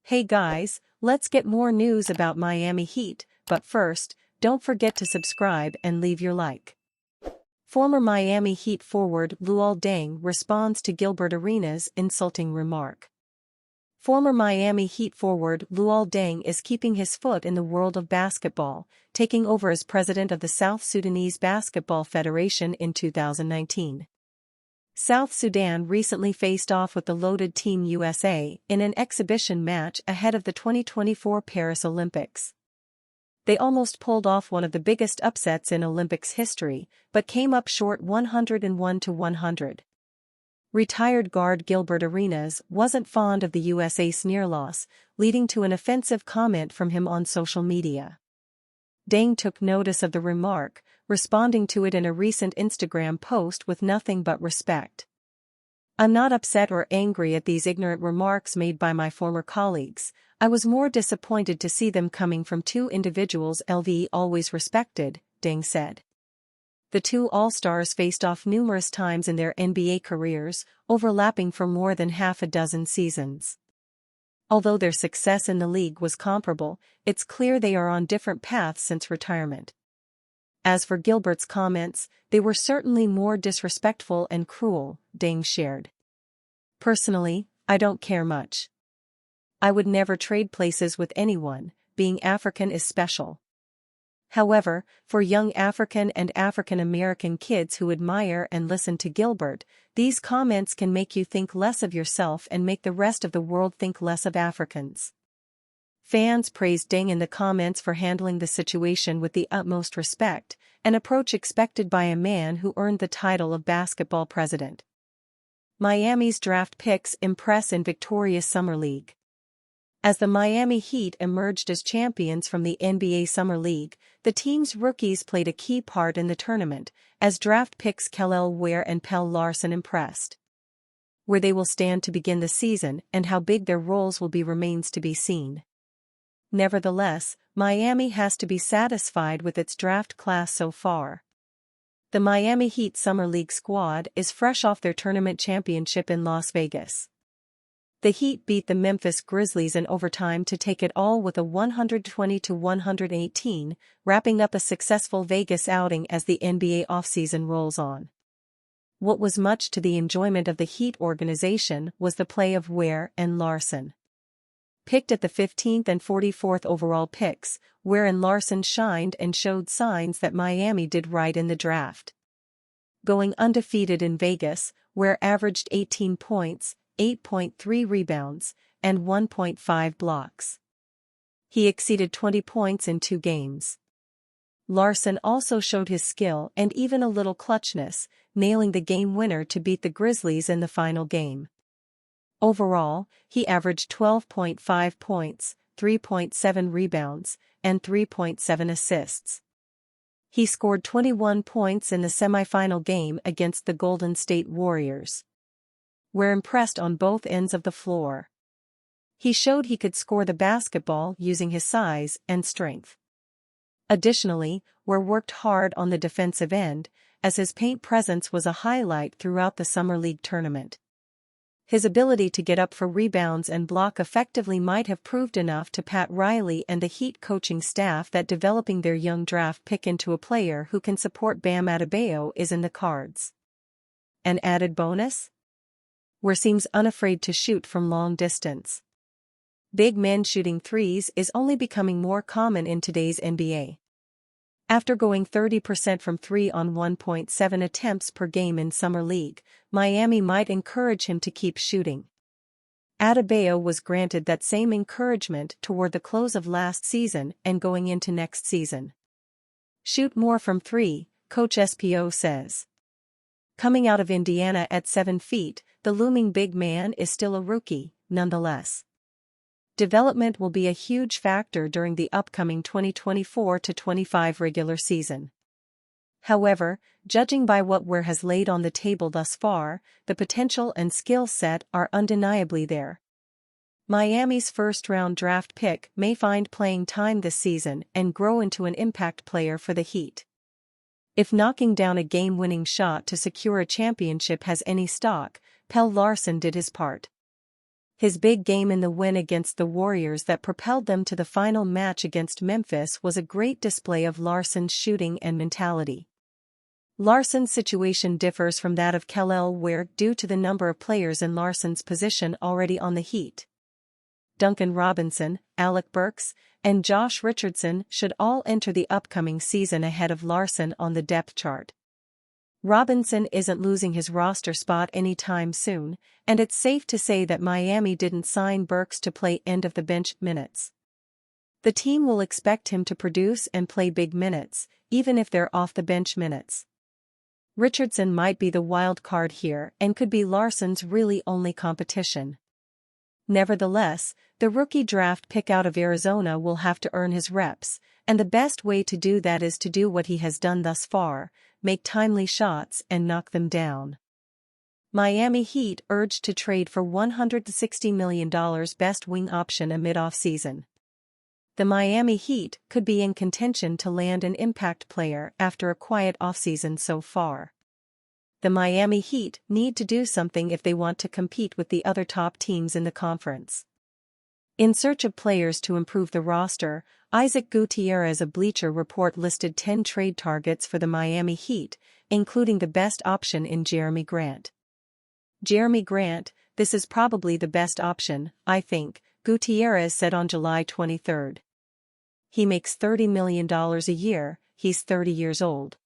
Hey guys, let's get more news about Miami Heat, but first, don't forget to subscribe and leave your like. Former Miami Heat forward Luol Deng responds to Gilbert Arenas' insulting remark. Former Miami Heat forward Luol Deng is keeping his foot in the world of basketball, taking over as president of the South Sudanese Basketball Federation in 2019. South Sudan recently faced off with the loaded Team USA in an exhibition match ahead of the 2024 Paris Olympics. They almost pulled off one of the biggest upsets in Olympics history, but came up short 101-100. Retired guard Gilbert Arenas wasn't fond of the USA sneer loss, leading to an offensive comment from him on social media. Deng took notice of the remark, responding to it in a recent Instagram post with nothing but respect. "I'm not upset or angry at these ignorant remarks made by my former colleagues. I was more disappointed to see them coming from two individuals LV always respected," Deng said. The two All-Stars faced off numerous times in their NBA careers, overlapping for more than half a dozen seasons. Although their success in the league was comparable, it's clear they are on different paths since retirement. As for Gilbert's comments, they were certainly more disrespectful and cruel, Deng shared. "Personally, I don't care much. I would never trade places with anyone, being African is special. However, for young African and African American kids who admire and listen to Gilbert, these comments can make you think less of yourself and make the rest of the world think less of Africans." Fans praised Deng in the comments for handling the situation with the utmost respect, an approach expected by a man who earned the title of basketball president. Miami's draft picks impress in victorious Summer League. As the Miami Heat emerged as champions from the NBA Summer League, the team's rookies played a key part in the tournament, as draft picks Kel'el Ware and Pelle Larsson impressed. Where they will stand to begin the season and how big their roles will be remains to be seen. Nevertheless, Miami has to be satisfied with its draft class so far. The Miami Heat Summer League squad is fresh off their tournament championship in Las Vegas. The Heat beat the Memphis Grizzlies in overtime to take it all with a 120-118, wrapping up a successful Vegas outing as the NBA offseason rolls on. What was much to the enjoyment of the Heat organization was the play of Ware and Larsson. Picked at the 15th and 44th overall picks, Ware and Larsson shined and showed signs that Miami did right in the draft. Going undefeated in Vegas, Ware averaged 18 points, 8.3 rebounds, and 1.5 blocks. He exceeded 20 points in 2 games. Larsson also showed his skill and even a little clutchness, nailing the game winner to beat the Grizzlies in the final game. Overall, he averaged 12.5 points, 3.7 rebounds, and 3.7 assists. He scored 21 points in the semifinal game against the Golden State Warriors. Were impressed on both ends of the floor. He showed he could score the basketball using his size and strength. Additionally, Ware worked hard on the defensive end, as his paint presence was a highlight throughout the Summer League tournament. His ability to get up for rebounds and block effectively might have proved enough to Pat Riley and the Heat coaching staff that developing their young draft pick into a player who can support Bam Adebayo is in the cards. An added bonus? Ware seems unafraid to shoot from long distance. Big men shooting threes is only becoming more common in today's NBA. After going 30% from 3 on 1.7 attempts per game in Summer League, Miami might encourage him to keep shooting. Adebayo was granted that same encouragement toward the close of last season and going into next season. "Shoot more from 3, Coach SPO says." Coming out of Indiana at 7 feet, the looming big man is still a rookie, nonetheless. Development will be a huge factor during the upcoming 2024-25 regular season. However, judging by what Ware has laid on the table thus far, the potential and skill set are undeniably there. Miami's first-round draft pick may find playing time this season and grow into an impact player for the Heat. If knocking down a game-winning shot to secure a championship has any stock, Pelle Larsson did his part. His big game in the win against the Warriors that propelled them to the final match against Memphis was a great display of Larsson's shooting and mentality. Larsson's situation differs from that of Kjell where, due to the number of players in Larsson's position already on the Heat, Duncan Robinson, Alec Burks, and Josh Richardson should all enter the upcoming season ahead of Larsson on the depth chart. Robinson isn't losing his roster spot anytime soon, and it's safe to say that Miami didn't sign Burks to play end-of-the-bench minutes. The team will expect him to produce and play big minutes, even if they're off-the-bench minutes. Richardson might be the wild card here and could be Larsson's really only competition. Nevertheless, the rookie draft pick out of Arizona will have to earn his reps, and the best way to do that is to do what he has done thus far: make timely shots and knock them down. Miami Heat urged to trade for $160 million best wing option amid offseason. The Miami Heat could be in contention to land an impact player after a quiet offseason so far. The Miami Heat need to do something if they want to compete with the other top teams in the conference. In search of players to improve the roster, Isaac Gutierrez of Bleacher Report listed 10 trade targets for the Miami Heat, including the best option in Jerami Grant. Jerami Grant, this is probably the best option, I think, Gutierrez said on July 23. He makes $30 million a year, he's 30 years old.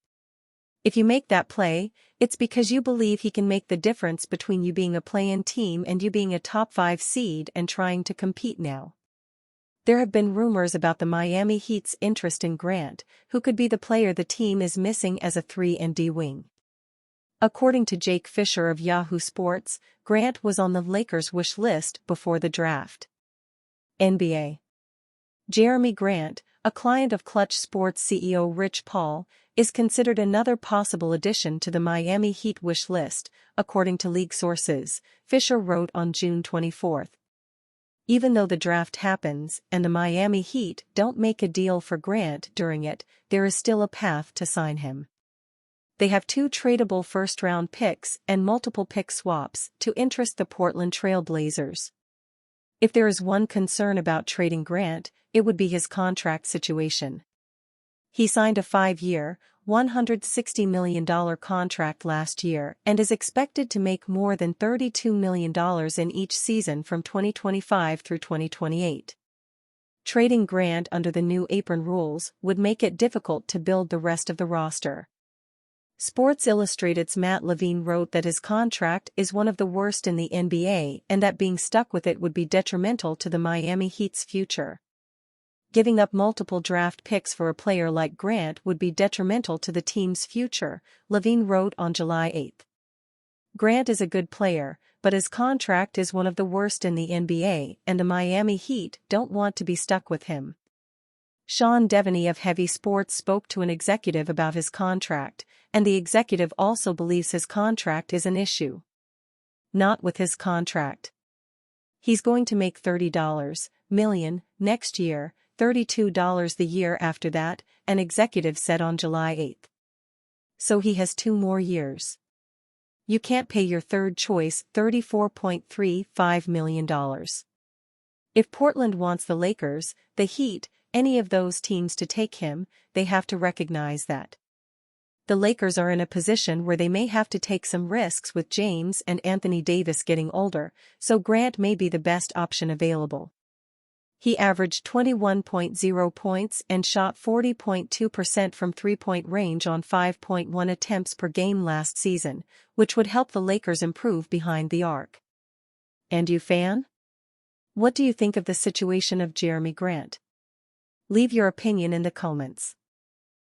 If you make that play, it's because you believe he can make the difference between you being a play-in team and you being a top 5 seed and trying to compete now. There have been rumors about the Miami Heat's interest in Grant, who could be the player the team is missing as a 3-and-D wing. According to Jake Fisher of Yahoo Sports, Grant was on the Lakers' wish list before the draft. NBA. Jerami Grant, a client of Clutch Sports CEO Rich Paul, is considered another possible addition to the Miami Heat wish list, according to league sources, Fisher wrote on June 24. Even though the draft happens and the Miami Heat don't make a deal for Grant during it, there is still a path to sign him. They have 2 tradable first-round picks and multiple pick swaps to interest the Portland Trail Blazers. If there is one concern about trading Grant, it would be his contract situation. He signed a 5-year, $160 million contract last year and is expected to make more than $32 million in each season from 2025 through 2028. Trading Grant under the new apron rules would make it difficult to build the rest of the roster. Sports Illustrated's Matt Levine wrote that his contract is one of the worst in the NBA and that being stuck with it would be detrimental to the Miami Heat's future. Giving up multiple draft picks for a player like Grant would be detrimental to the team's future, Levine wrote on July 8. Grant is a good player, but his contract is one of the worst in the NBA and the Miami Heat don't want to be stuck with him. Sean Devaney of Heavy Sports spoke to an executive about his contract, and the executive also believes his contract is an issue. Not with his contract. He's going to make $30 million next year, $32 the year after that, an executive said on July 8. So he has 2 more years. You can't pay your third choice $34.35 million. If Portland wants the Lakers, the Heat, any of those teams to take him, they have to recognize that. The Lakers are in a position where they may have to take some risks with James and Anthony Davis getting older, so Grant may be the best option available. He averaged 21.0 points and shot 40.2% from three-point range on 5.1 attempts per game last season, which would help the Lakers improve behind the arc. And you fan? What do you think of the situation of Jerami Grant? Leave your opinion in the comments.